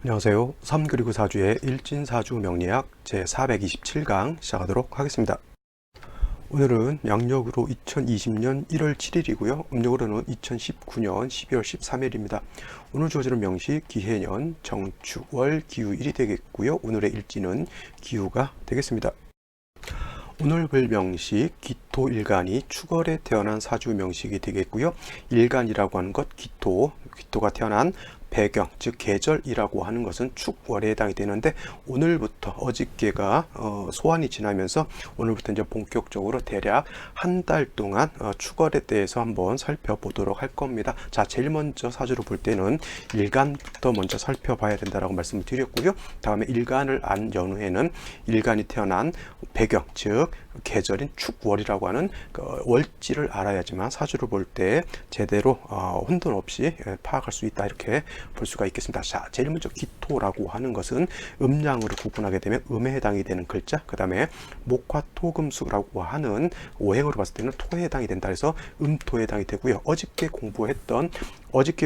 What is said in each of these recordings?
안녕하세요. 3 그리고 4주의 일진사주 명리학 제427강 시작하도록 하겠습니다. 오늘은 양력으로 2020년 1월 7일이고요. 음력으로는 2019년 12월 13일입니다. 오늘 주어지는 명시 기해년 정축월 기후일이 되겠고요. 오늘의 일지는 기후가 되겠습니다. 오늘 볼 명시 기토일간이 축월에 태어난 사주 명식이 되겠고요. 일간이라고 하는 것 기토가 태어난 배경, 즉 계절이라고 하는 것은 축월에 해당이 되는데, 오늘부터 어저께가 소환이 지나면서 오늘부터 이제 본격적으로 대략 한 달 동안 축월에 대해서 한번 살펴보도록 할 겁니다. 자, 제일 먼저 사주를 볼 때는 일간부터 먼저 살펴봐야 된다라고 말씀을 드렸고요. 다음에 일간을 안 연후에는 일간이 태어난 배경, 즉 계절인 축월이라고 하는 월지를 알아야지만 사주를 볼 때 제대로 혼돈 없이 파악할 수 있다, 이렇게 볼 수가 있겠습니다. 자, 제일 먼저 기토라고 하는 것은 음양으로 구분하게 되면 음에 해당이 되는 글자, 그 다음에 목화토금수라고 하는 오행으로 봤을 때는 토에 해당이 된다 해서 음토에 해당이 되고요. 어저께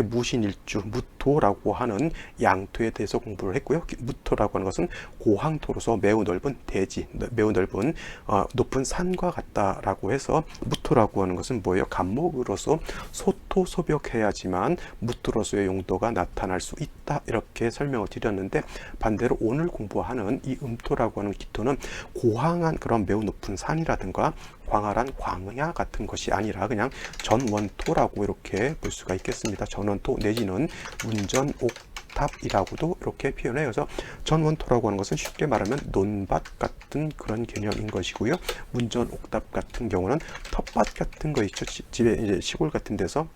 무신일주 무토라고 하는 양토에 대해서 공부를 했고요. 무토라고 하는 것은 고항토로서 매우 넓은 대지, 매우 넓은 높은 산과 같다라고 해서 무토라고 하는 것은 뭐예요? 간목으로서 소토소벽해야지만 무토로서의 용도가 나타날 수 있다, 이렇게 설명을 드렸는데, 반대로 오늘 공부하는 이 음토라고 하는 기토는 고항한 그런 매우 높은 산이라든가 광활한 광야 같은 것이 아니라 그냥 전원토라고 이렇게 볼 수가 있겠습니다. 전원토 내지는 문전옥탑이라고도 이렇게 표현해요. 그래서 전원토라고 하는 것은 쉽게 말하면 논밭 같은 그런 개념인 것이고요. 문전옥탑 같은 경우는 텃밭 같은 거 있죠. 집에 이제 시골 같은 데서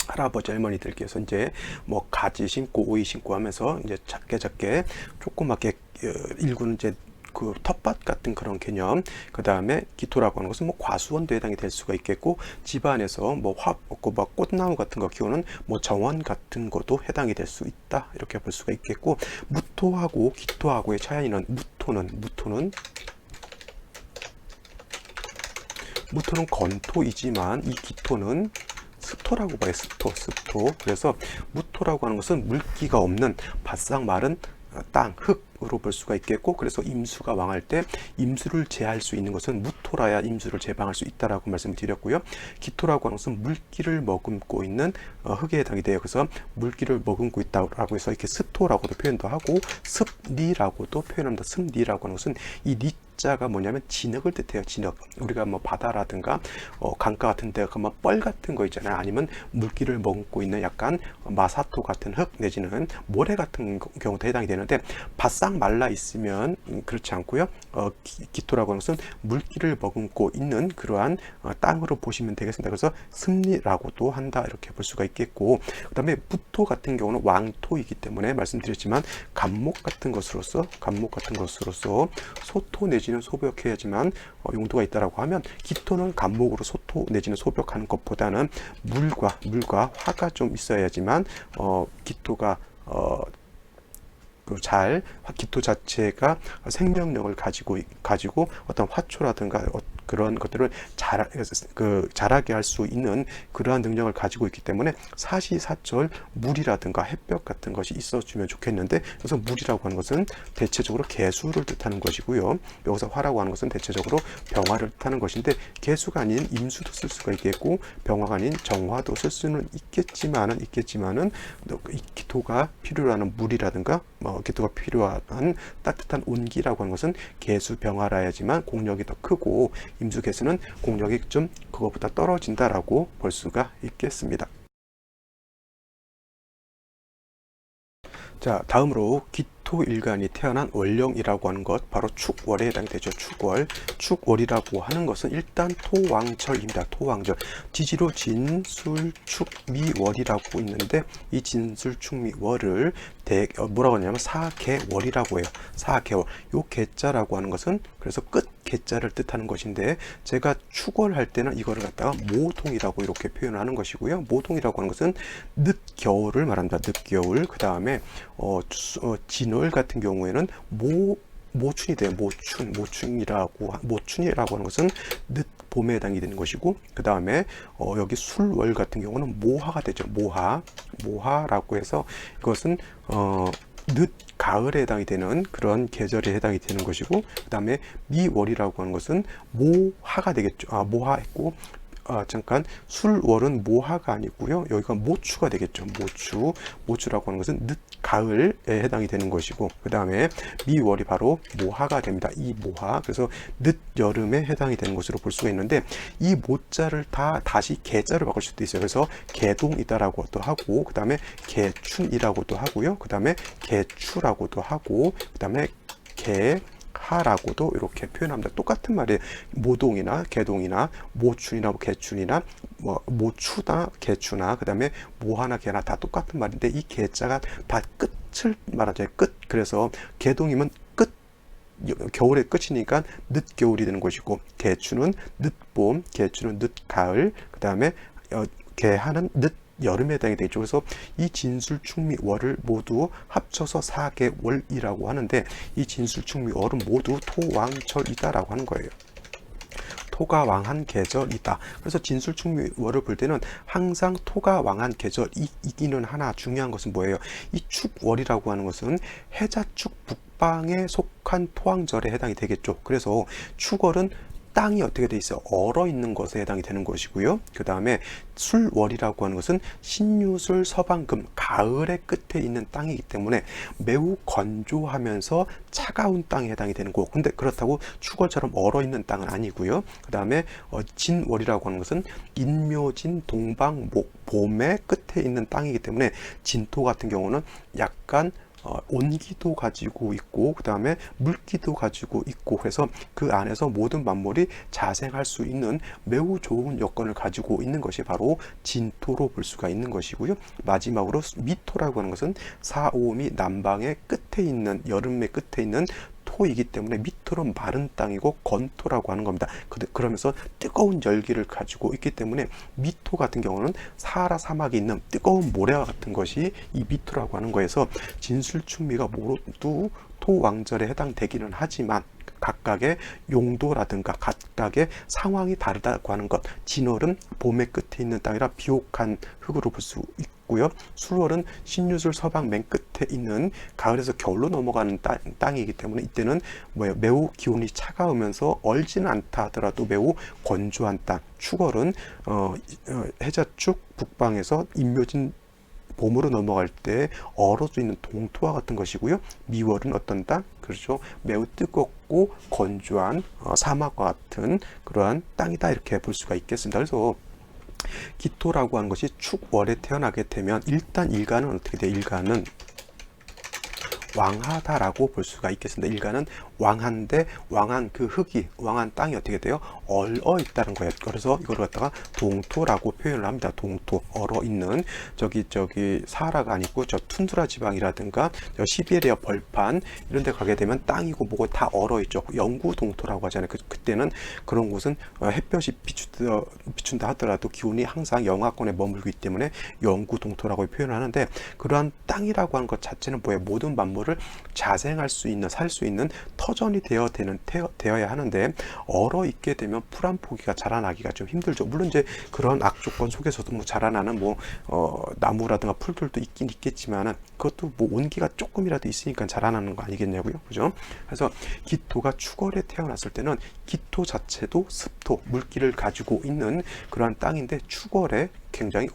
할아버지 할머니들께서 이제 뭐 가지 심고 오이 심고 하면서 이제 작게 조그맣게 일구는 이제 그 텃밭 같은 그런 개념. 그 다음에 기토라고 하는 것은 뭐 과수원도 해당이 될 수가 있겠고, 집안에서 뭐 꽃나무 같은 거 키우는 뭐 정원 같은 것도 해당이 될 수 있다, 이렇게 볼 수가 있겠고, 무토하고 기토하고의 차이는 무토는 건토이지만 이 기토는 습토라고 봐요. 습토. 그래서 무토라고 하는 것은 물기가 없는 바싹 마른 땅, 흙으로 볼 수가 있겠고, 그래서 임수가 왕할 때 임수를 제할 수 있는 것은 무토라야 임수를 제방할 수 있다라고 말씀을 드렸고요. 기토라고 하는 것은 물기를 머금고 있는 흙에 해당이 돼요. 그래서 물기를 머금고 있다라고 해서 이렇게 습토라고도 표현도 하고 습리라고도 표현합니다. 습리라고 하는 것은 이 자가 뭐냐면 진흙을 뜻해요. 진흙. 우리가 뭐 바다라든가 강가 같은 데 가면 뻘 같은 거 있잖아요. 아니면 물기를 머금고 있는 약간 마사토 같은 흙 내지는 모래 같은 경우도 해당이 되는데, 바싹 말라 있으면 그렇지 않고요. 기토라고 하는 것은 물기를 머금고 있는 그러한 땅으로 보시면 되겠습니다. 그래서 습리라고도 한다, 이렇게 볼 수가 있겠고, 그 다음에 무토 같은 경우는 왕토이기 때문에 말씀드렸지만 간목 같은 것으로서 소토 내지는 소벽해야지만 용도가 있다라고 하면, 기토는 간목으로 소토 내지는 소벽하는 것보다는 물과 화가 좀 있어야지만 기토가 기토 자체가 생명력을 가지고 어떤 화초라든가 그런 것들을 자라게 할 수 있는 그러한 능력을 가지고 있기 때문에 사시사철 물이라든가 햇볕 같은 것이 있어주면 좋겠는데, 그래서 물이라고 하는 것은 대체적으로 개수를 뜻하는 것이고요. 여기서 화라고 하는 것은 대체적으로 병화를 뜻하는 것인데, 개수가 아닌 임수도 쓸 수가 있겠고 병화가 아닌 정화도 쓸 수는 있겠지만은 이 기토가 필요로 하는 물이라든가 기토가 필요한 따뜻한 온기라고 하는 것은 개수 병화라야지만 공력이 더 크고, 임수 개수는 공력이 좀 그거보다 떨어진다라고 볼 수가 있겠습니다. 자, 다음으로 기토일간이 태어난 월령이라고 하는 것, 바로 축월에 해당이 되죠. 축월이라고 하는 것은 일단 토왕철입니다. 토왕절. 지지로 진술축미월이라고 있는데, 이 진술축미월을 뭐라고 하냐면 사개월이라고 해요. 사개월. 요 개자라고 하는 것은 그래서 끝 개자를 뜻하는 것인데, 제가 축월할 때는 이거를 갖다가 모동이라고 이렇게 표현하는 것이고요. 모동이라고 하는 것은 늦겨울을 말합니다. 늦겨울. 그 다음에 진월 같은 경우에는 모춘이 돼요. 모춘이라고 하는 것은 늦 봄에 해당이 되는 것이고, 그 다음에 여기 술월 같은 경우는 모하가 되죠. 모하라고 해서 이것은 가을에 해당이 되는 그런 계절에 해당이 되는 것이고, 그 다음에 미월이라고 하는 것은 모하가 되겠죠. 모하했고, 잠깐, 술월은 모하가 아니고요. 여기가 모추가 되겠죠. 모추라고 하는 것은 늦가을에 해당이 되는 것이고, 그 다음에 미월이 바로 모하가 됩니다. 이 모하. 그래서 늦여름에 해당이 되는 것으로 볼 수가 있는데, 이 모자를 다시 개자로 바꿀 수도 있어요. 그래서 개동이다라고도 하고, 그 다음에 개춘이라고도 하고요. 그 다음에 개추라고도 하고, 그 다음에 하라고도 이렇게 표현합니다. 똑같은 말이에요. 모동이나 개동이나 모춘이나 개춘이나 모추나 개추나 그 다음에 모하나 개나 다 똑같은 말인데, 이 개자가 다 끝을 말하죠. 끝. 그래서 개동이면 끝, 겨울의 끝이니까 늦겨울이 되는 것이고, 개추는 늦봄, 개추는 늦가을, 그 다음에 개하는 여름에 해당이 되죠. 그래서 이 진술충미월을 모두 합쳐서 4개월이라고 하는데, 이 진술충미월은 모두 토왕철이다라고 하는 거예요. 토가 왕한 계절이다. 그래서 진술충미월을 볼 때는 항상 토가 왕한 계절이기는 하나, 중요한 것은 뭐예요? 이 축월이라고 하는 것은 해자축 북방에 속한 토왕절에 해당이 되겠죠. 그래서 축월은 땅이 어떻게 돼 있어요? 얼어 있는 것에 해당이 되는 것이고요. 그 다음에 술월이라고 하는 것은 신유술 서방금, 가을의 끝에 있는 땅이기 때문에 매우 건조하면서 차가운 땅에 해당이 되는 거고, 근데 그렇다고 축월처럼 얼어 있는 땅은 아니고요. 그 다음에 진월이라고 하는 것은 인묘진 동방목, 봄의 끝에 있는 땅이기 때문에 진토 같은 경우는 약간 온기도 가지고 있고, 그 다음에 물기도 가지고 있고, 그래서 그 안에서 모든 만물이 자생할 수 있는 매우 좋은 여건을 가지고 있는 것이 바로 진토로 볼 수가 있는 것이고요. 마지막으로 미토라고 하는 것은 사오미 남방의 끝에 있는, 여름의 끝에 있는 토이기 때문에 미토는 마른 땅이고 건토라고 하는 겁니다. 그러면서 뜨거운 열기를 가지고 있기 때문에 미토 같은 경우는 사하라 사막에 있는 뜨거운 모래와 같은 것이 이 미토라고 하는 거에서 진술충미가 모두 토왕절에 해당되기는 하지만 각각의 용도라든가 각각의 상황이 다르다고 하는 것. 진월은 봄의 끝에 있는 땅이라 비옥한 흙으로 볼 수 있고요. 술월은 신유술 서방 맨 끝에 있는 가을에서 겨울로 넘어가는 땅이기 때문에 이때는 매우 기온이 차가우면서 얼지는 않다 하더라도 매우 건조한 땅. 축월은 해자축 북방에서 인묘진 봄으로 넘어갈 때 얼어져 있는 동토와 같은 것이고요. 미월은 어떤 땅? 그렇죠. 매우 뜨겁고 건조한 사막과 같은 그러한 땅이다, 이렇게 볼 수가 있겠습니다. 그래서 기토라고 하는 것이 축월에 태어나게 되면 일단 일간은 어떻게 돼요? 일간은 왕하다라고 볼 수가 있겠습니다. 일간은 왕한데, 왕한 그 흙이, 왕한 땅이 어떻게 돼요? 얼어 있다는 거예요. 그래서 이걸 갖다가 동토라고 표현을 합니다. 동토, 얼어 있는, 저기 사하라가 아니고 저 툰드라 지방이라든가 저 시베리아 벌판 이런 데 가게 되면 땅이고 뭐고 다 얼어 있죠. 영구 동토라고 하잖아요. 그때는 그런 곳은 햇볕이 비춘다 하더라도 기온이 항상 영하권에 머물기 때문에 영구 동토라고 표현을 하는데, 그러한 땅이라고 하는 것 자체는 뭐예요? 모든 만물을 자생할 수 있는, 살 수 있는 터전이 되어야 하는데, 얼어 있게 되면 풀 한 포기가 자라나기가 좀 힘들죠. 물론 이제 그런 악조건 속에서도 뭐 자라나는 나무라든가 풀들도 있긴 있겠지만은, 그것도 뭐 온기가 조금이라도 있으니까 자라나는 거 아니겠냐고요. 그죠? 그래서 기토가 축월에 태어났을 때는 기토 자체도 습토, 물기를 가지고 있는 그러한 땅인데, 축월에 굉장히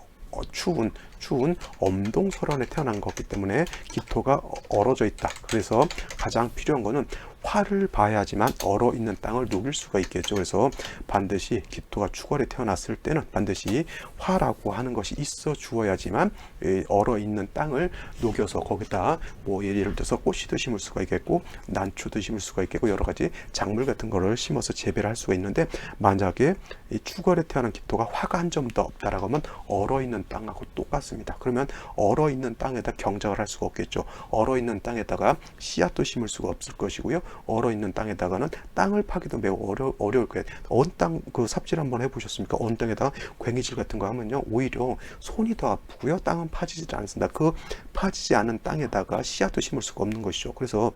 추운 엄동설원에 태어난 거기 때문에 기토가 얼어져 있다. 그래서 가장 필요한 거는 화를 봐야지만 얼어 있는 땅을 녹일 수가 있겠죠. 그래서 반드시 기토가 축월에 태어났을 때는 반드시 화라고 하는 것이 있어 주어야지만 얼어 있는 땅을 녹여서 거기다 뭐 예를 들어서 꽃씨도 심을 수가 있겠고, 난초도 심을 수가 있겠고, 여러 가지 작물 같은 거를 심어서 재배를 할 수가 있는데, 만약에 이 축월에 태어난 기토가 화가 한 점도 없다라고 하면 얼어 있는 땅하고 똑같습니다. 그러면 얼어 있는 땅에다 경작을 할 수가 없겠죠. 얼어 있는 땅에다가 씨앗도 심을 수가 없을 것이고요. 얼어 있는 땅에다가는 땅을 파기도 매우 어려울 거예요. 언 땅 그 삽질 한번 해보셨습니까? 언 땅에다가 괭이질 같은 거 하면요, 오히려 손이 더 아프고요, 땅은 파지지 않습니다. 그 파지지 않은 땅에다가 씨앗도 심을 수가 없는 것이죠. 그래서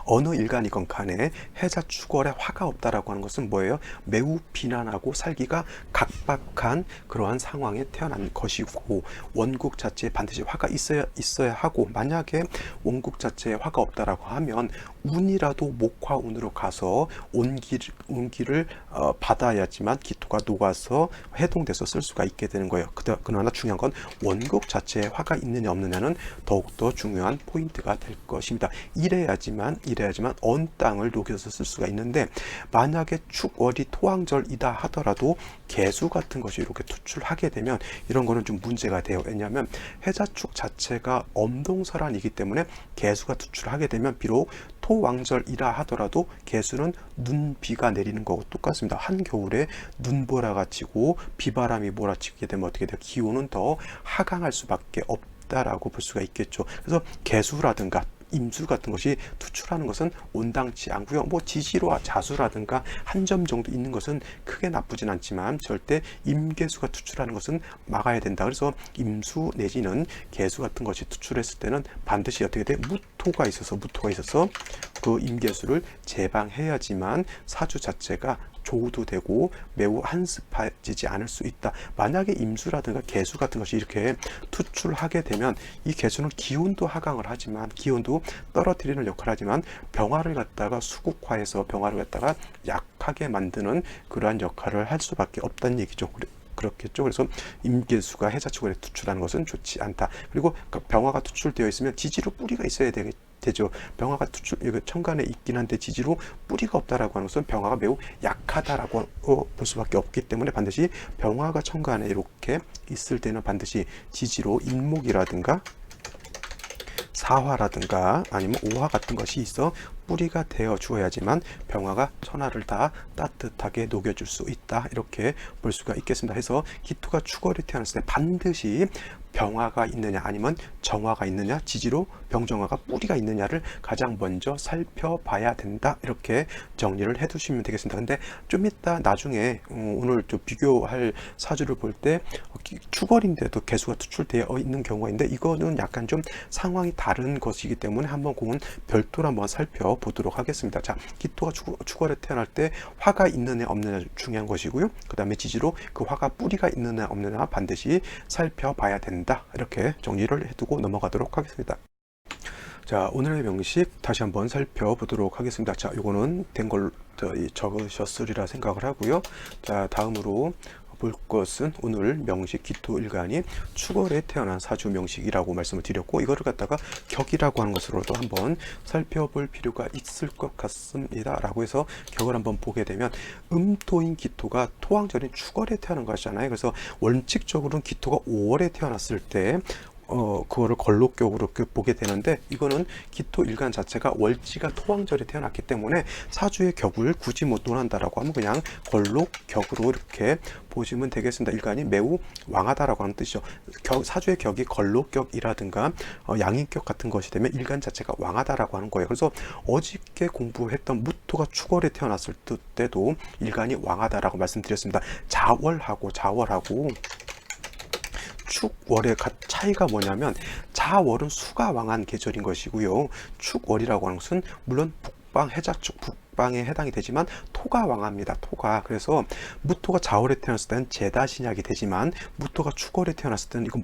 어느 일간이건 간에 해자 축월에 화가 없다라고 하는 것은 뭐예요? 매우 비난하고 살기가 각박한 그러한 상황에 태어난 것이고, 원국 자체에 반드시 화가 있어야 하고, 만약에 원국 자체에 화가 없다라고 하면 운이라도 목화운으로 가서 온기를 받아야지만 기토가 녹아서 해동돼서 쓸 수가 있게 되는 거예요. 그러나 중요한 건 원국 자체에 화가 있느냐 없느냐는 더욱더 중요한 포인트가 될 것입니다. 이래야지만 언 땅을 녹여서 쓸 수가 있는데, 만약에 축월이 토왕절이다 하더라도 개수 같은 것이 이렇게 투출하게 되면 이런 거는 좀 문제가 돼요. 왜냐하면 해자축 자체가 엄동설한이기 때문에 개수가 투출하게 되면 비록 토왕절이라 하더라도 개수는 눈비가 내리는 거고 똑같습니다. 한겨울에 눈보라가 치고 비바람이 몰아치게 되면 어떻게 돼요? 기온은 더 하강할 수밖에 없다라고 볼 수가 있겠죠. 그래서 개수라든가 임수 같은 것이 투출하는 것은 온당치 않고요. 뭐 지지로와 자수라든가 한 점 정도 있는 것은 크게 나쁘진 않지만 절대 임계수가 투출하는 것은 막아야 된다. 그래서 임수 내지는 개수 같은 것이 투출했을 때는 반드시 어떻게 돼? 무토가 있어서 그 임계수를 제방해야지만 사주 자체가 조우도 매우 한습해지지 않을 수 있다. 만약에 임수라든가 개수 같은 것이 이렇게 투출하게 되면 이 개수는 기운도 하강을 하지만, 기운도 떨어뜨리는 역할을 하지만 병화를 갖다가 수국화해서 병화를 갖다가 약하게 만드는 그러한 역할을 할 수밖에 없다는 얘기죠. 그렇겠죠. 그래서 임계수가 해자축월에 투출하는 것은 좋지 않다. 그리고 병화가 투출되어 있으면 지지로 뿌리가 있어야 되죠. 병화가 천간에 있긴 한데 지지로 뿌리가 없다라고 하는 것은 병화가 매우 약하다라고 볼 수밖에 없기 때문에 반드시 병화가 천간에 이렇게 있을 때는 반드시 지지로 인목이라든가 사화라든가 아니면 오화 같은 것이 있어 뿌리가 되어 주어야지만 병화가 천하를 다 따뜻하게 녹여줄 수 있다, 이렇게 볼 수가 있겠습니다. 해서 기토가 축월에 태어났을 때 반드시 병화가 있느냐 아니면 정화가 있느냐, 지지로 병정화가 뿌리가 있느냐를 가장 먼저 살펴봐야 된다, 이렇게 정리를 해 두시면 되겠습니다. 근데 좀 이따 나중에 오늘 좀 비교할 사주를 볼 때 축월인데도 개수가 투출되어 있는 경우가 있는데, 이거는 약간 좀 상황이 다른 것이기 때문에 한번 그건 별도로 한번 살펴보도록 하겠습니다. 자, 기토가 축월에 태어날 때 화가 있느냐 없느냐 중요한 것이고요. 그 다음에 지지로 그 화가 뿌리가 있느냐 없느냐 반드시 살펴봐야 된다, 이렇게 정리를 해두고 넘어가도록 하겠습니다. 자, 오늘의 명식 다시 한번 살펴보도록 하겠습니다. 자, 요거는 된 걸 적으셨으리라 생각을 하고요. 자, 다음으로 볼 것은 오늘 명식 기토일간이 축월에 태어난 사주 명식이라고 말씀을 드렸고, 이거를 갖다가 격이라고 하는 것으로도 한번 살펴볼 필요가 있을 것 같습니다. 라고 해서 격을 한번 보게 되면, 음토인 기토가 토왕절인 축월에 태어난 것이잖아요. 그래서 원칙적으로는 기토가 5월에 태어났을 때 그거를 걸록격으로 보게 되는데, 이거는 기토 일간 자체가 월지가 토왕절에 태어났기 때문에 사주의 격을 굳이 못 논한다라고 하면 그냥 걸록격으로 이렇게 보시면 되겠습니다. 일간이 매우 왕하다라고 하는 뜻이죠. 사주의 격이 걸록격이라든가 양인격 같은 것이 되면 일간 자체가 왕하다라고 하는 거예요. 그래서 어저께 공부했던 무토가 축월에 태어났을 때도 일간이 왕하다라고 말씀드렸습니다. 자월하고 축월의 차이가 뭐냐면, 자월은 수가 왕한 계절인 것이고요. 축월이라고 하는 것은 물론 북방, 해자축 북방에 해당이 되지만 토가 왕합니다. 토가. 그래서 무토가 자월에 태어났을 때는 제다 신약이 되지만 무토가 축월에 태어났을 때는 이건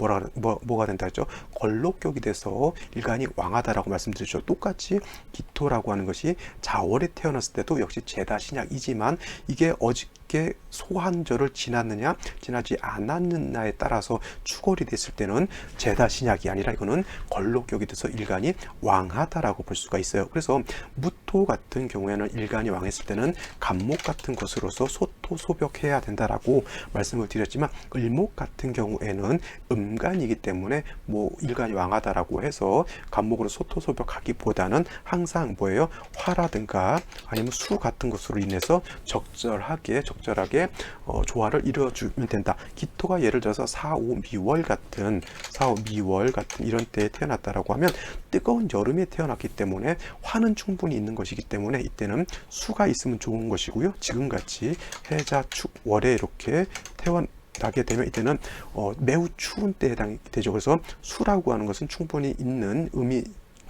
뭐가 된다 했죠? 걸록격이 돼서 일간이 왕하다라고 말씀드렸죠. 똑같이 기토라고 하는 것이 자월에 태어났을 때도 역시 제다 신약이지만, 이게 어저께 소한절을 지났느냐 지나지 않았느냐에 따라서 축월이 됐을 때는 제다 신약이 아니라 이거는 걸록격이 돼서 일간이 왕하다라고 볼 수가 있어요. 그래서 무토 같은 경우에는 일간이 왕했을 때는 간목 같은 것으로서 소토소벽해야 된다라고 말씀을 드렸지만, 을목 같은 경우에는 음간이기 때문에 뭐 일간이 왕하다라고 해서 간목으로 소토소벽하기보다는 항상 뭐예요? 화라든가 아니면 수 같은 것으로 인해서 적절하게 조화를 이루어주면 된다. 기토가 예를 들어서 4, 5, 미월 같은 이런 때에 태어났다라고 하면 뜨거운 여름에 태어났기 때문에 화는 충분히 있는 것이기 때문에 이때는 수가 있으면 좋은 것이고요. 지금같이 해자 축 월에 이렇게 태어나게 되면 이때는 매우 추운 때에 해당이 되죠. 그래서 수라고 하는 것은 충분히 있는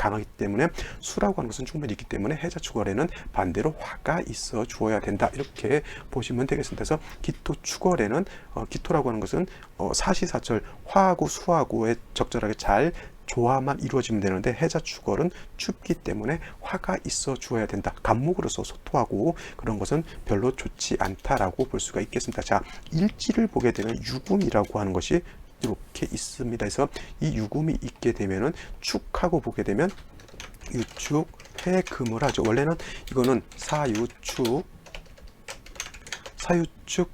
강하기 때문에 수라고 하는 것은 충분히 있기 때문에 해자 축월에는 반대로 화가 있어 주어야 된다. 이렇게 보시면 되겠습니다. 그래서 기토 축월에는 기토라고 하는 것은 사시사철 화하고 수하고의 적절하게 잘 조화만 이루어지면 되는데 해자 축월은 춥기 때문에 화가 있어 주어야 된다. 간목으로서 소토하고 그런 것은 별로 좋지 않다라고 볼 수가 있겠습니다. 자, 일지를 보게 되면 유금이라고 하는 것이 이렇게 있습니다. 그래서 이 유금이 있게 되면은 축하고 보게 되면 유축 해금을 하죠. 원래는 이거는 사유축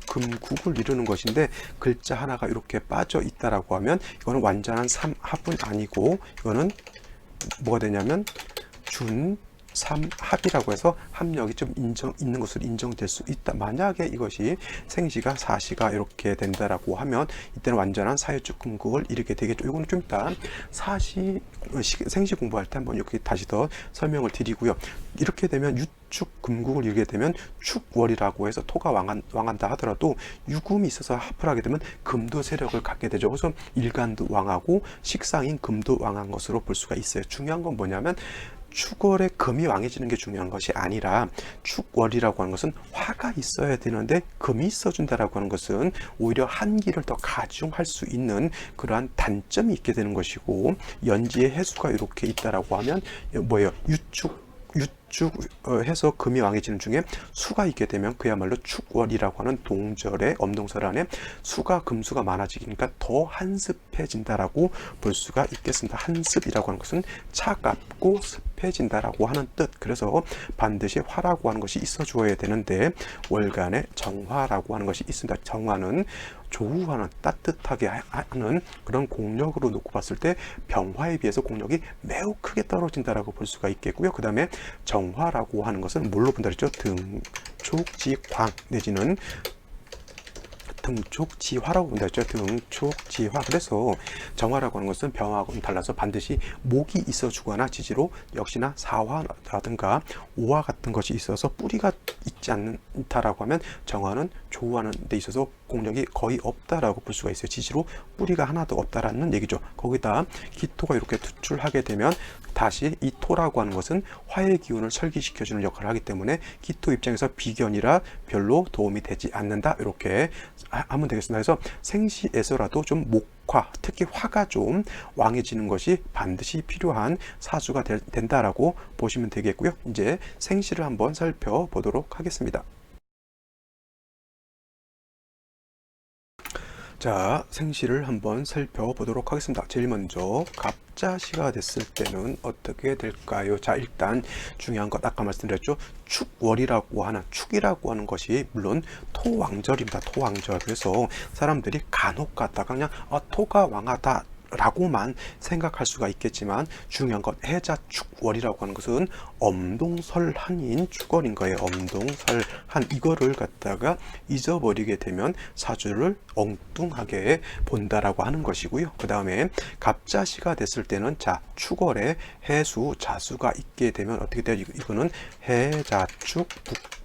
금국을 이루는 것인데 글자 하나가 이렇게 빠져 있다라고 하면 이거는 완전한 삼합은 아니고 이거는 뭐가 되냐면 준삼합이라고 해서 합력이 좀 있는 것으로 인정될 수 있다. 만약에 이것이 생시가 사시가 이렇게 된다라고 하면 이때는 완전한 사유축 금국을 이루게 되겠죠. 이거는 좀 이따 생시 공부할 때 한번 이렇게 다시 더 설명을 드리고요. 이렇게 되면 유축 금국을 이루게 되면 축월이라고 해서 토가 왕한다 하더라도 유금이 있어서 합을 하게 되면 금도 세력을 갖게 되죠. 그래서 일간도 왕하고 식상인 금도 왕한 것으로 볼 수가 있어요. 중요한 건 뭐냐면 축월에 금이 왕해지는 게 중요한 것이 아니라 축월이라고 하는 것은 화가 있어야 되는데 금이 있어준다라고 하는 것은 오히려 한기를 더 가중할 수 있는 그러한 단점이 있게 되는 것이고 연지의 해수가 이렇게 있다라고 하면 뭐예요? 유축 해서 금이 왕해지는 중에 수가 있게 되면 그야말로 축월이라고 하는 동절의 엄동설 안에 수가 금수가 많아지니까 더 한습해진다라고 볼 수가 있겠습니다. 한습이라고 하는 것은 차갑고 습해진다라고 하는 뜻. 그래서 반드시 화라고 하는 것이 있어 주어야 되는데 월간에 정화라고 하는 것이 있습니다. 정화는 조우하는 따뜻하게 하는 그런 공력으로 놓고 봤을 때 병화에 비해서 공력이 매우 크게 떨어진다라고 볼 수가 있겠고요. 그 다음에 정화라고 하는 것은 뭘로 본다 그랬죠? 등촉지광 내지는 등촉지화라고 본다 했죠. 등촉지화. 그래서 정화라고 하는 것은 병화하고는 달라서 반드시 목이 있어 주거나 지지로 역시나 사화라든가 오화 같은 것이 있어서 뿌리가 있지 않다라고 하면 정화는 조우하는 데 있어서 공력이 거의 없다라고 볼 수가 있어요. 지지로 뿌리가 하나도 없다라는 얘기죠. 거기다 기토가 이렇게 투출하게 되면 다시 이 토라고 하는 것은 화의 기운을 설기시켜주는 역할을 하기 때문에 기토 입장에서 비견이라 별로 도움이 되지 않는다. 이렇게 하면 되겠습니다. 그래서 생시에서라도 좀 목화, 특히 화가 좀 왕해지는 것이 반드시 필요한 사주가 된다라고 보시면 되겠고요. 이제 생시를 한번 살펴보도록 하겠습니다. 자, 생시를 한번 살펴보도록 하겠습니다. 제일 먼저 갑자시가 됐을 때는 어떻게 될까요? 자, 일단 중요한 것 아까 말씀드렸죠. 축월이라고 하는 축이라고 하는 것이 물론 토왕절입니다. 토왕절. 그래서 사람들이 간혹 갖다가 그냥 토가 왕하다 라고만 생각할 수가 있겠지만 중요한 건 해자축월이라고 하는 것은 엄동설한인 축월인 거예요. 엄동설한. 이거를 갖다가 잊어버리게 되면 사주를 엉뚱하게 본다라고 하는 것이고요. 그 다음에 갑자시가 됐을 때는 자, 축월에 해수 자수가 있게 되면 어떻게 돼요? 이거는 해자축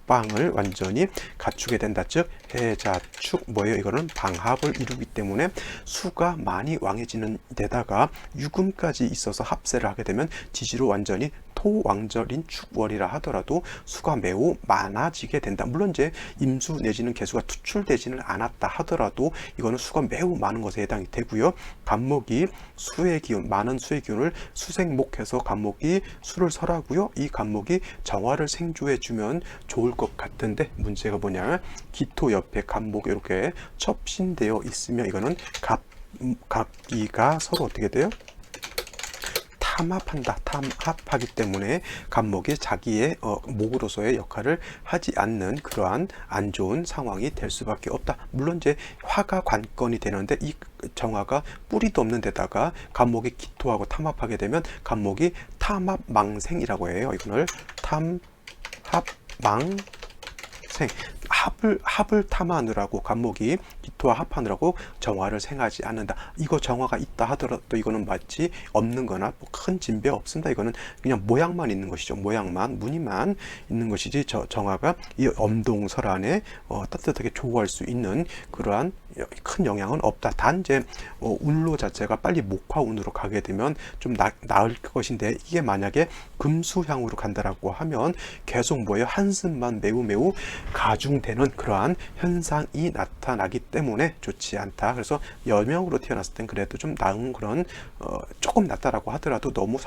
북방을 완전히 갖추게 된다. 즉 해자축 뭐예요? 이거는 방합을 이루기 때문에 수가 많이 왕해지는 데다가 유금까지 있어서 합세를 하게 되면 지지로 완전히 토왕절인 축월이라 하더라도 수가 매우 많아지게 된다. 물론 이제 임수 내지는 개수가 투출되지는 않았다 하더라도 이거는 수가 매우 많은 것에 해당이 되고요. 간목이 수의 기운, 많은 수의 기운을 수생목해서 간목이 수를 설하고요. 이 간목이 정화를 생조해 주면 좋을 것 같은데 문제가 뭐냐? 기토 옆에 간목이 이렇게 첩신되어 있으면 이거는 갑기가 서로 어떻게 돼요? 탐합하기 때문에 간목이 자기의 목으로서의 역할을 하지 않는 그러한 안 좋은 상황이 될 수밖에 없다. 물론 이제 화가 관건이 되는데 이 정화가 뿌리도 없는 데다가 간목이 기토하고 탐합하게 되면 간목이 탐합망생이라고 해요. 이거를 탐합망생. 합을 탐하느라고 간목이 기토와 합하느라고 정화를 생하지 않는다. 이거 정화가 있다 하더라도 이거는 마치 없는 거나 뭐 큰 진배 없습니다. 이거는 그냥 모양만 있는 것이죠. 모양만, 무늬만 있는 것이지 정화가 이 엄동설 안에 따뜻하게 조우할 수 있는 그러한 큰 영향은 없다. 단지 운로 자체가 빨리 목화운으로 가게 되면 좀 나을 것인데, 이게 만약에 금수향으로 간다라고 하면 계속 뭐예요? 한숨만 매우 가중되는 그러한 현상이 나타나기 때문에 좋지 않다. 그래서 여명으로 태어났을 땐 그래도 좀 나은 그런 조금 낫다라고 하더라도 너무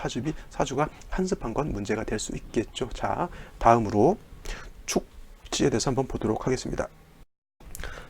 사주가 한습한 건 문제가 될 수 있겠죠. 자, 다음으로 축지에 대해서 한번 보도록 하겠습니다.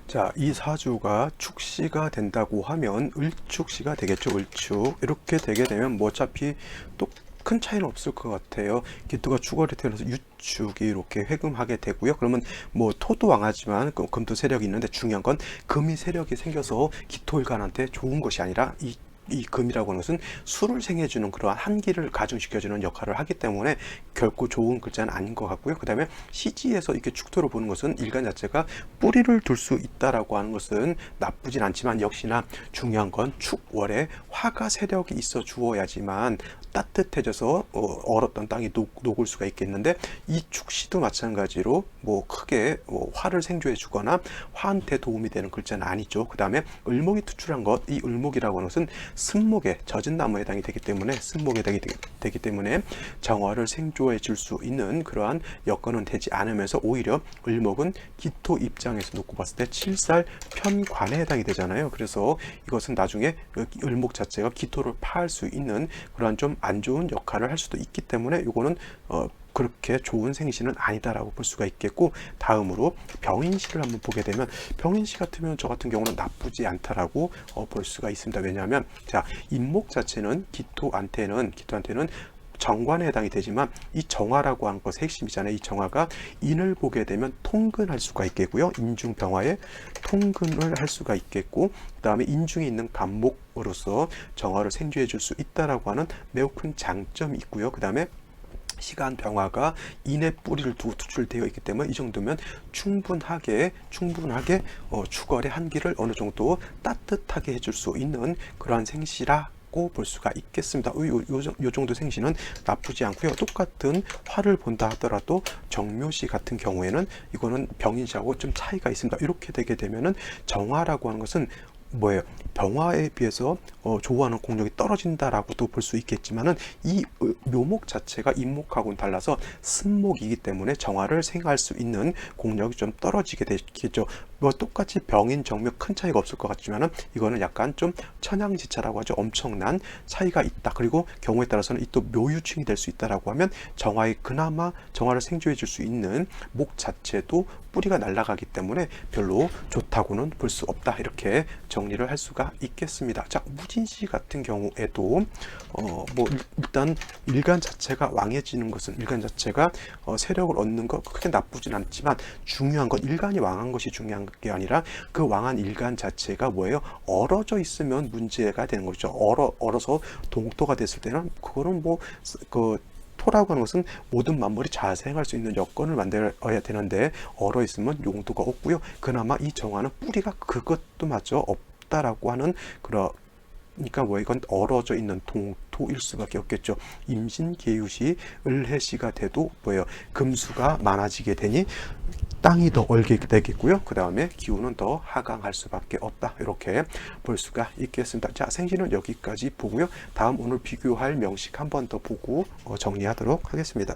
자, 이 사주가 축시가 된다고 하면 을축시가 되겠죠. 을축. 이렇게 되게 되면 뭐 어차피 또 큰 차이는 없을 것 같아요. 기토가 축월에 태어나서 유축이 이렇게 회금하게 되고요. 그러면 뭐 토도 왕하지만 금도 세력이 있는데, 중요한 건 금이 세력이 생겨서 기토일간한테 좋은 것이 아니라 이 금이라고 하는 것은 수를 생해주는 그러한 한기를 가중시켜주는 역할을 하기 때문에 결코 좋은 글자는 아닌 것 같고요. 그 다음에 시지에서 이렇게 축토를 보는 것은 일간 자체가 뿌리를 둘 수 있다라고 하는 것은 나쁘진 않지만, 역시나 중요한 건 축월에 화가 세력이 있어 주어야지만 따뜻해져서 얼었던 땅이 녹을 수가 있겠는데, 이 축시도 마찬가지로 뭐 크게 화를 생조해 주거나 화한테 도움이 되는 글자는 아니죠. 그 다음에 을목이 투출한 것, 이 을목이라고 하는 것은 쓴목에 젖은 나무에 해당이 되기 때문에, 쓴목에 해당이 되기 때문에 정화를 생조해 줄 수 있는 그러한 여건은 되지 않으면서, 오히려 을목은 기토 입장에서 놓고 봤을 때 칠살 편관에 해당이 되잖아요. 그래서 이것은 나중에 을목 자체가 기토를 파할 수 있는 그러한 좀 안 좋은 역할을 할 수도 있기 때문에, 이거는 그렇게 좋은 생신은 아니다라고 볼 수가 있겠고, 다음으로 병인시를 한번 보게 되면, 병인시 같으면 저 같은 경우는 나쁘지 않다라고 볼 수가 있습니다. 왜냐하면 자, 인목 자체는 기토한테는 정관에 해당이 되지만, 이 정화라고 하는 것의 핵심이잖아요. 이 정화가 인을 보게 되면 통근할 수가 있겠고요. 인중병화에 통근을 할 수가 있겠고, 그 다음에 인중에 있는 간목으로서 정화를 생주해 줄 수 있다라고 하는 매우 큰 장점이 있고요. 그 다음에 시간 병화가 인의 뿌리를 두고 투출되어 있기 때문에, 이 정도면 충분하게 축월의 한기를 어느 정도 따뜻하게 해줄 수 있는 그러한 생시라 볼 수가 있겠습니다. 요 정도 생시는 나쁘지 않고요. 똑같은 화를 본다 하더라도 정묘시 같은 경우에는 이거는 병인시하고 좀 차이가 있습니다. 이렇게 되게 되면은 정화라고 하는 것은 뭐예요? 병화에 비해서 조우하는 공력이 떨어진다라고도 볼 수 있겠지만은, 이 묘목 자체가 인목하고는 달라서 쓴목이기 때문에 정화를 생할 수 있는 공력이 좀 떨어지게 되겠죠. 뭐 똑같이 병인 정묘 큰 차이가 없을 것 같지만은, 이거는 약간 좀 천양지차라고 하죠. 엄청난 차이가 있다. 그리고 경우에 따라서는 이 또 묘유충이 될 수 있다라고 하면, 그나마 정화를 생조해 줄 수 있는 목 자체도 뿌리가 날아가기 때문에 별로 좋다고는 볼 수 없다. 이렇게 정리를 할 수가 있겠습니다. 자, 무진시 같은 경우에도 뭐 일단 일간 자체가 왕해지는 것은, 일간 자체가 세력을 얻는 것 크게 나쁘진 않지만, 중요한 건 일간이 왕한 것이 중요한 게 아니라 그 왕한 일간 자체가 뭐예요? 얼어져 있으면 문제가 되는 거죠. 얼어서 동토가 됐을 때는 그거는 뭐 토라고 하는 것은 모든 만물이 자생할 수 있는 여건을 만들어야 되는데, 얼어 있으면 용도가 없고요. 그나마 이 정화는 뿌리가 그것도 마저 없다라고 하는 그러니까 뭐 이건 얼어져 있는 동토일 수밖에 없겠죠. 임신계유시 을해시가 돼도 뭐예요? 금수가 많아지게 되니 땅이 더 얼게 되겠고요. 그 다음에 기후는 더 하강할 수밖에 없다. 이렇게 볼 수가 있겠습니다. 자, 생신은 여기까지 보고요. 다음 오늘 비교할 명식 한 번 더 보고 정리하도록 하겠습니다.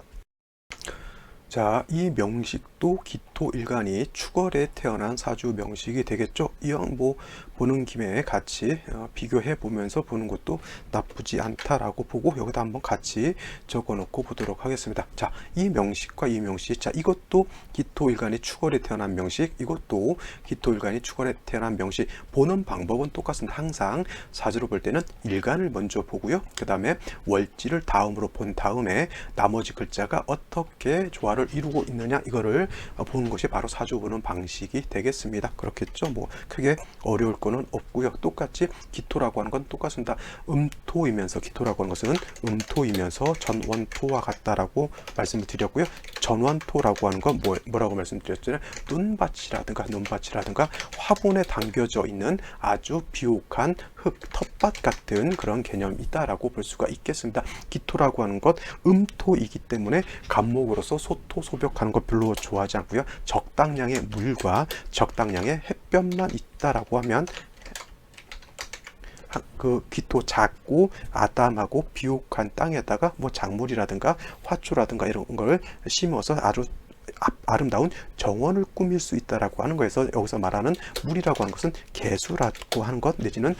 자, 이 명식도 기토일간이 축월에 태어난 사주 명식이 되겠죠. 이왕 뭐 보는 김에 같이 비교해 보면서 보는 것도 나쁘지 않다라고 보고, 여기다 한번 같이 적어 놓고 보도록 하겠습니다. 자, 이 명식과 이 명식, 자, 이것도 기토일간이 축월에 태어난 명식, 이것도 기토일간이 축월에 태어난 명식. 보는 방법은 똑같습니다. 항상 사주로 볼 때는 일간을 먼저 보고요. 그 다음에 월지를 다음으로 본 다음에 나머지 글자가 어떻게 조화를 이루고 있느냐, 이거를 보는 것이 바로 사주 보는 방식이 되겠습니다. 그렇겠죠. 뭐 크게 어려울 거는 없고요. 똑같이 기토라고 하는 건 똑같습니다. 음토이면서, 기토라고 하는 것은 음토이면서 전원토와 같다라고 말씀을 드렸고요. 전원토라고 하는 건 뭐라고 말씀드렸잖아요. 눈밭이라든가 화분에 담겨져 있는 아주 비옥한 흙, 텃밭 같은 그런 개념이다라고 볼 수가 있겠습니다. 기토라고 하는 것 음토이기 때문에 간목으로서 소토, 소벽하는 것 별로 좋아하지 않고요. 적당량의 물과 적당량의 햇볕만 있다라고 하면 그 기토 작고 아담하고 비옥한 땅에다가 뭐 작물이라든가 화초라든가 이런 걸 심어서 아주 아름다운 정원을 꾸밀 수 있다라고 하는 거에서 여기서 말하는 물이라고 하는 것은 개수라고 하는 것 내지는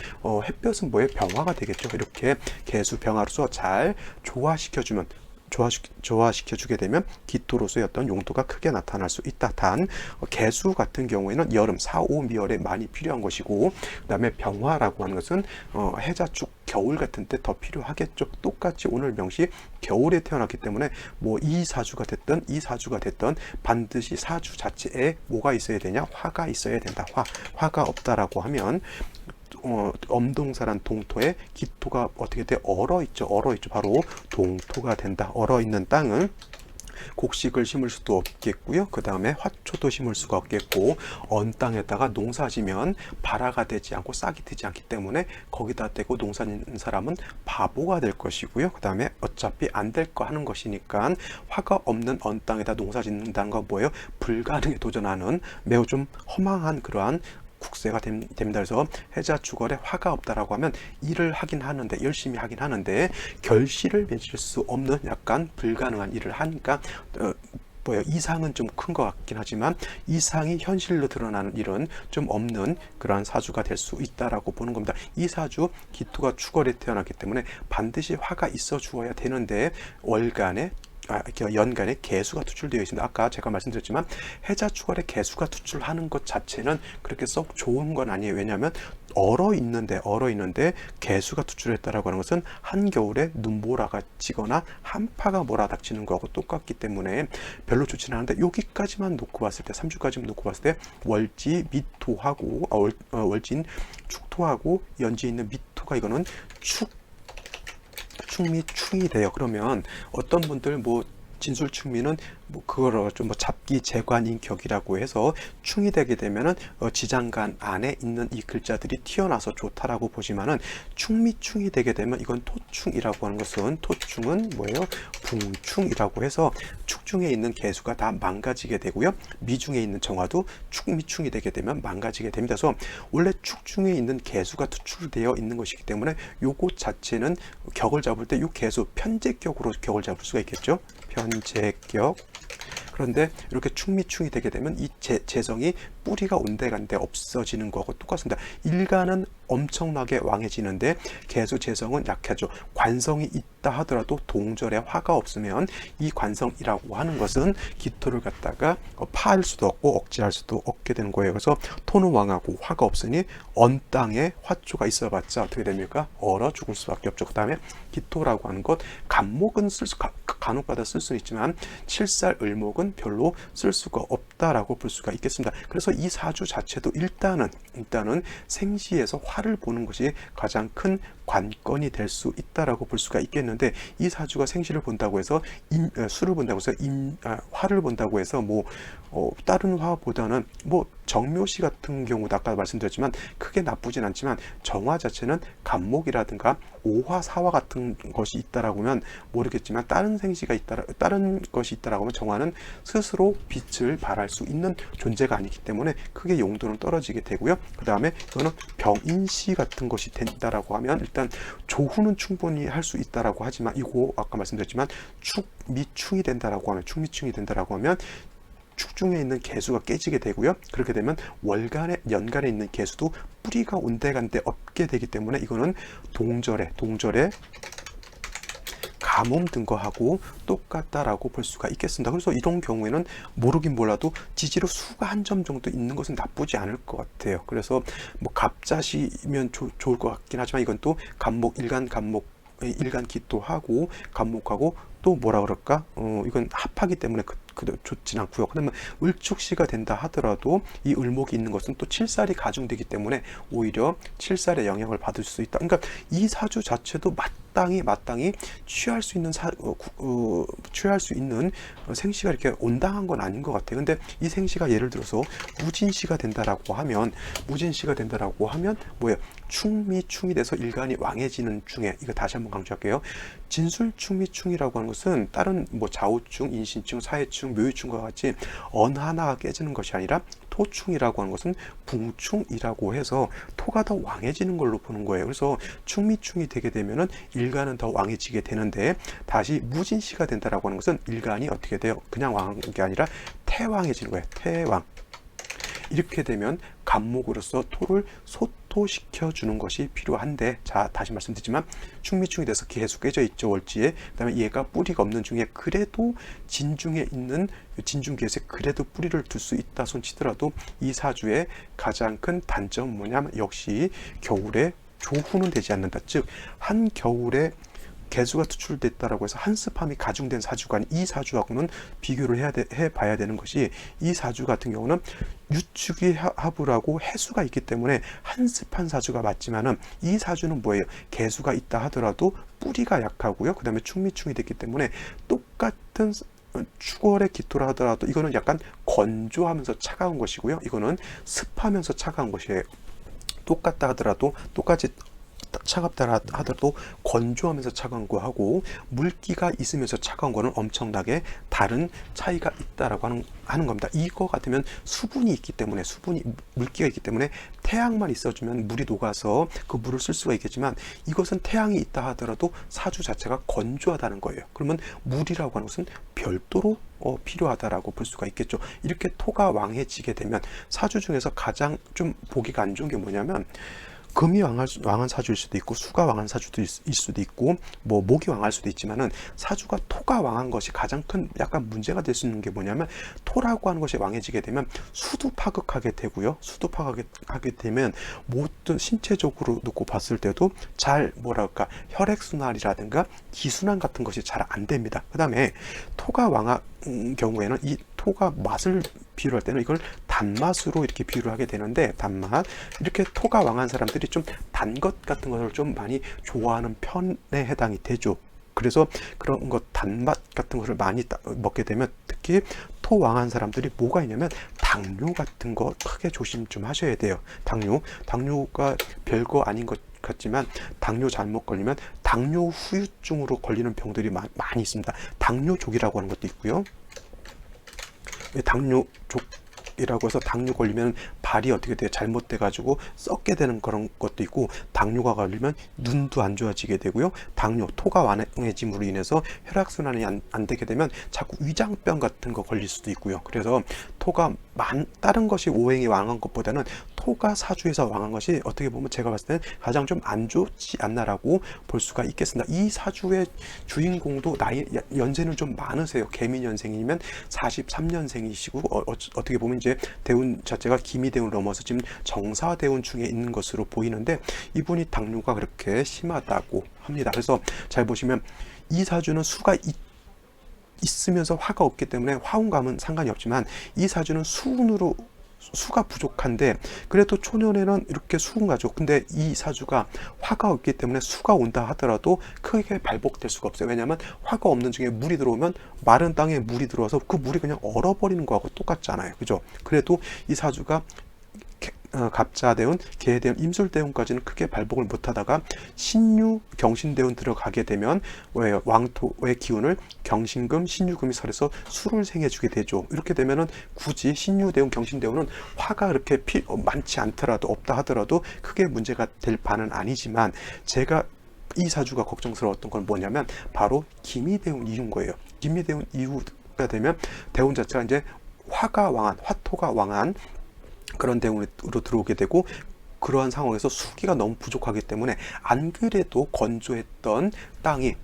햇볕은 뭐의 병화가 되겠죠. 이렇게 개수 병화로서 잘 조화시켜주게 되면 기토로서의 어떤 용도가 크게 나타날 수 있다. 단 개수 같은 경우에는 여름 4, 5 미열에 많이 필요한 것이고 그 다음에 병화라고 하는 것은 해자축 겨울 같은 때 더 필요하겠죠. 똑같이 오늘 명시 겨울에 태어났기 때문에 뭐 이 사주가 됐던 반드시 사주 자체에 뭐가 있어야 되냐? 화가 있어야 된다. 화가 없다라고 하면 엄동사란 동토에 기토가 어떻게 돼? 얼어있죠. 바로 동토가 된다. 얼어있는 땅은 곡식을 심을 수도 없겠고요. 그 다음에 화초도 심을 수가 없겠고 언 땅에다가 농사지면 발화가 되지 않고 싹이 트지 않기 때문에 거기다 대고 농사 짓는 사람은 바보가 될 것이고요. 그 다음에 어차피 안 될 거 하는 것이니까 화가 없는 언 땅에다 농사 짓는다는 건 뭐예요? 불가능에 도전하는 매우 좀 허망한 그러한 국세가 됩니다. 그래서 해자축월에 화가 없다라고 하면 일을 하긴 하는데 열심히 하긴 하는데 결실을 맺을 수 없는 약간 불가능한 일을 하니까 이상은 좀 큰 것 같긴 하지만 이상이 현실로 드러나는 일은 좀 없는 그러한 사주가 될 수 있다라고 보는 겁니다. 이 사주 기토가 축월에 태어났기 때문에 반드시 화가 있어 주어야 되는데 연간에 개수가 투출되어 있습니다. 아까 제가 말씀드렸지만 해자축월에 개수가 투출하는 것 자체는 그렇게 썩 좋은 건 아니에요. 왜냐하면 얼어 있는데 개수가 투출했다라고 하는 것은 한겨울에 눈보라가 치거나 한파가 몰아닥치는 거하고 똑같기 때문에 별로 좋지는 않은데 여기까지만 놓고 봤을 때 3주까지만 놓고 봤을 때 월지 미토하고 월진 축토하고 연지에 있는 미토가 이거는 축미 충이 돼요. 그러면 어떤 분들 진술충미는 그거를 좀 잡기 재관인격이라고 해서 충이 되게 되면은 지장간 안에 있는 이 글자들이 튀어나와서 좋다라고 보지만은 충미충이 되게 되면 이건 토충이라고 하는 것은 토충은 뭐예요? 붕충이라고 해서 축중에 있는 개수가 다 망가지게 되고요. 미중에 있는 정화도 축미충이 되게 되면 망가지게 됩니다. 그래서 원래 축중에 있는 개수가 투출되어 있는 것이기 때문에 요것 자체는 격을 잡을 때 요 개수 편제격으로 격을 잡을 수가 있겠죠. 편제격. 그런데 이렇게 충미충이 되게 되면 이 재성이 뿌리가 온데간데 없어지는 거하고 똑같습니다. 일간은 엄청나게 왕해지는데 개수 재성은 약하죠. 관성이 있다 하더라도 동절에 화가 없으면 이 관성이라고 하는 것은 기토를 갖다가 파할 수도 없고 억제할 수도 없게 되는 거예요. 그래서 토는 왕하고 화가 없으니 언 땅에 화초가 있어봤자 어떻게 됩니까? 얼어 죽을 수밖에 없죠. 그 다음에 기토라고 하는 것 간목은 간혹가다 쓸 수 있지만 칠살 을목은 별로 쓸 수가 없다라고 볼 수가 있겠습니다. 그래서 이 사주 자체도 일단은 생시에서 화를 보는 것이 가장 큰 관건이 될 수 있다라고 볼 수가 있겠는데 이 사주가 생시를 본다고 해서 수를 본다고 해서 화를 본다고 해서 다른 화보다는 정묘시 같은 경우도 아까 말씀드렸지만 크게 나쁘진 않지만 정화 자체는 간목이라든가 오화 사화 같은 것이 있다라고 하면 모르겠지만 다른 것이 있다라고 하면 정화는 스스로 빛을 발할 수 있는 존재가 아니기 때문에 크게 용도는 떨어지게 되고요. 그 다음에 이거는 병인시 같은 것이 된다라고 하면 일단 조후는 충분히 할 수 있다라고 하지만 이거 아까 말씀드렸지만 축미충이 된다라고 하면 축중에 있는 개수가 깨지게 되고요. 그렇게 되면 연간에 있는 개수도 뿌리가 온데간데 없게 되기 때문에 이거는 동절에 가뭄 든 거하고 똑같다라고 볼 수가 있겠습니다. 그래서 이런 경우에는 모르긴 몰라도 지지로 수가 한 점 정도 있는 것은 나쁘지 않을 것 같아요. 그래서 갑자시면 좋을 것 같긴 하지만 이건 또 일간 기토하고 간목하고 또 뭐라 그럴까? 이건 합하기 때문에 좋진 않고요. 그러면 을축시가 된다 하더라도 이 을목이 있는 것은 또 칠살이 가중되기 때문에 오히려 칠살의 영향을 받을 수 있다. 그러니까 이 사주 자체도 마땅히 취할 수 있는 취할 수 있는 생시가 이렇게 온당한 건 아닌 것 같아요. 근데 이 생시가 예를 들어서 무진시가 된다라고 하면 뭐예요? 충이 돼서 일간이 왕해지는 중에, 이거 다시 한번 강조할게요. 진술충이라고 하는 것은 다른 뭐 좌우충, 인신충, 사해충, 묘유충과 같이 어느 하나가 깨지는 것이 아니라 토충이라고 하는 것은 붕충이라고 해서 토가 더 왕해지는 걸로 보는 거예요. 그래서 충이 되게 되면은 일간은 더 왕해지게 되는데, 다시 무진시가 된다라고 하는 것은 일간이 어떻게 돼요? 그냥 왕한 게 아니라 태왕해지는 거예요. 태왕. 이렇게 되면 간목으로서 토를 소토시켜 주는 것이 필요한데, 자, 다시 말씀드리지만 충이 돼서 계속 깨져 있죠, 월지에. 그다음에 얘가 뿌리가 없는 중에 그래도 진중에 있는 진중기에서 그래도 뿌리를 둘 수 있다 손치더라도 이 사주의 가장 큰 단점은 뭐냐면 역시 겨울에 조후는 되지 않는다. 즉 한겨울에 개수가 투출됐다라고 해서 한습함이 가중된 사주가 아닌 이 사주하고는 비교를 해봐야 되는 것이, 이 사주 같은 경우는 유축이 합을 해수가 있기 때문에 한습한 사주가 맞지만은 이 사주는 뭐예요? 개수가 있다 하더라도 뿌리가 약하고요. 그 다음에 충이 됐기 때문에 똑같은 축월의 기토라 하더라도 이거는 약간 건조하면서 차가운 것이고요. 이거는 습하면서 차가운 것이에요. 똑같다 하더라도 똑같이 차갑다 하더라도 건조하면서 차가운 거하고 물기가 있으면서 차가운 거는 엄청나게 다른 차이가 있다라고 하는 겁니다. 이거 같으면 수분이 있기 때문에, 물기가 있기 때문에 태양만 있어주면 물이 녹아서 그 물을 쓸 수가 있겠지만, 이것은 태양이 있다 하더라도 사주 자체가 건조하다는 거예요. 그러면 물이라고 하는 것은 별도로 필요하다라고 볼 수가 있겠죠. 이렇게 토가 왕해지게 되면 사주 중에서 가장 좀 보기가 안 좋은 게 뭐냐면, 금이 왕한 사주일 수도 있고 수가 왕한 사주도 있을 수도 있고 뭐 목이 왕할 수도 있지만은, 사주가 토가 왕한 것이 가장 큰 약간 문제가 될 수 있는 게 뭐냐면, 토라고 하는 것이 왕해지게 되면 수도 파극하게 되고요. 수도 파극하게 되면 모든 신체적으로 놓고 봤을 때도 잘 혈액순환이라든가 기순환 같은 것이 잘 안 됩니다. 그 다음에 토가 왕한 경우에는 이 토가 맛을 비유할 때는 이걸 단맛으로 이렇게 비유를 하게 되는데, 단맛, 이렇게 토가 왕한 사람들이 좀 단 것 같은 것을 좀 많이 좋아하는 편에 해당이 되죠. 그래서 그런 것 단맛 같은 것을 많이 먹게 되면 특히 토 왕한 사람들이 뭐가 있냐면 당뇨 같은 거 크게 조심 좀 하셔야 돼요. 당뇨가 별거 아닌 것 같지만 당뇨 잘못 걸리면 당뇨 후유증으로 걸리는 병들이 많이 있습니다. 당뇨족이라고 하는 것도 있고요. 당뇨족이라고 해서 당뇨 걸리면 발이 어떻게 돼요? 잘못돼 가지고 썩게 되는 그런 것도 있고, 당뇨가 걸리면 눈도 안 좋아지게 되고요. 토가 왕해짐으로 인해서 혈액순환이 안 되게 되면 자꾸 위장병 같은 거 걸릴 수도 있고요. 그래서 토가 다른 것이 오행이 왕한 것보다는 토가 사주에서 왕한 것이 어떻게 보면 제가 봤을 때는 가장 좀 안 좋지 않나라고 볼 수가 있겠습니다. 이 사주의 주인공도 연세는 좀 많으세요. 개미년생이면 43년생이시고 어떻게 보면 이제 대운 자체가 기미대운을 넘어서 지금 정사대운 중에 있는 것으로 보이는데, 이분이 당뇨가 그렇게 심하다고 합니다. 그래서 잘 보시면 이 사주는 수가 있으면서 화가 없기 때문에 화운감은 상관이 없지만, 이 사주는 수가 부족한데 그래도 초년에는 이렇게 수운가 죠. 근데 이 사주가 화가 없기 때문에 수가 온다 하더라도 크게 발복될 수가 없어요. 왜냐하면 화가 없는 중에 물이 들어오면 마른 땅에 물이 들어와서 그 물이 그냥 얼어버리는 거하고 똑같잖아요. 그죠? 그래도 이 사주가 갑자대운, 개대운, 임술대운까지는 크게 발복을 못하다가 신유, 경신대운 들어가게 되면 왕토의 기운을 경신금, 신유금이 설해서 수를 생해주게 되죠. 이렇게 되면은 굳이 신유대운, 경신대운은 화가 그렇게 많지 않더라도, 없다 하더라도 크게 문제가 될 바는 아니지만, 제가 이 사주가 걱정스러웠던 건 뭐냐면 바로 기미대운 이후인 거예요. 기미대운 이후가 되면 대운 자체가 이제 화토가 왕한 그런 대운으로 들어오게 되고, 그러한 상황에서 수기가 너무 부족하기 때문에 안 그래도 건조했던 땅이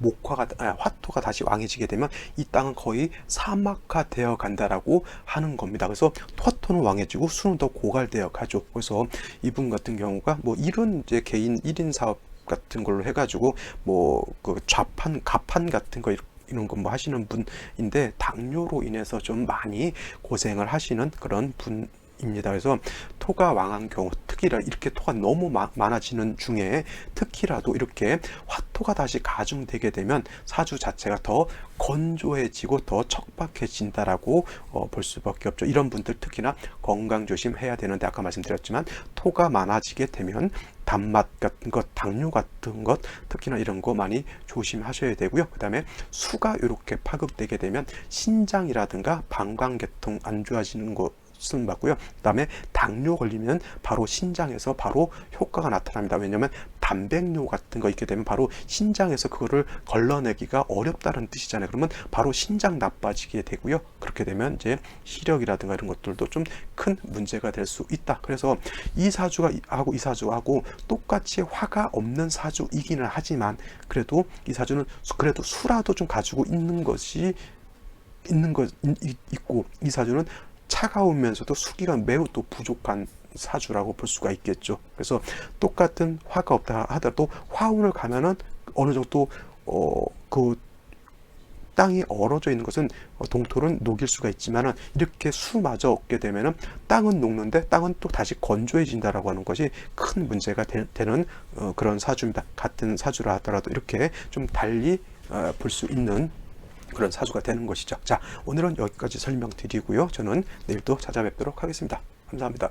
화토가 다시 왕해지게 되면 이 땅은 거의 사막화 되어 간다라고 하는 겁니다. 그래서 화토는 왕해지고 수는 더 고갈되어 가죠. 그래서 이분 같은 경우가 뭐 이런 이제 개인 1인 사업 같은 걸로 해가지고 뭐 그 가판 같은 거 이런 거 뭐 하시는 분인데 당뇨로 인해서 좀 많이 고생을 하시는 그런 분입니다. 그래서 토가 왕한 경우, 특히나 이렇게 토가 너무 많아지는 중에 특히라도 이렇게 화토가 다시 가중되게 되면 사주 자체가 더 건조해지고 더 척박해진다라고 볼 수밖에 없죠. 이런 분들 특히나 건강 조심해야 되는데, 아까 말씀드렸지만 토가 많아지게 되면 단맛 같은 것, 당뇨 같은 것, 특히나 이런 거 많이 조심하셔야 되고요. 그 다음에 수가 이렇게 파급되게 되면 신장이라든가 방광계통 안 좋아지는 것은 맞고요. 그 다음에 당뇨 걸리면 바로 신장에서 바로 효과가 나타납니다. 왜냐하면 단백뇨 같은 거 있게 되면 바로 신장에서 그거를 걸러내기가 어렵다는 뜻이잖아요. 그러면 바로 신장 나빠지게 되고요. 그렇게 되면 이제 시력이라든가 이런 것들도 좀 큰 문제가 될 수 있다. 그래서 이 사주가 하고 이 사주하고 똑같이 화가 없는 사주이기는 하지만 그래도 이 사주는 그래도 수라도 좀 가지고 있는 것이 있고, 이 사주는 차가우면서도 수기가 매우 또 부족한 사주라고 볼 수가 있겠죠. 그래서 똑같은 화가 없다 하더라도 화운을 가면은 어느 정도 그 땅이 얼어져 있는 것은 동토는 녹일 수가 있지만은 이렇게 수마저 없게 되면은 땅은 녹는데 땅은 또 다시 건조해진다라고 하는 것이 큰 문제가 되는 그런 사주입니다. 같은 사주라 하더라도 이렇게 좀 달리 볼 수 있는 그런 사주가 되는 것이죠. 자, 오늘은 여기까지 설명드리고요. 저는 내일 또 찾아뵙도록 하겠습니다. 감사합니다.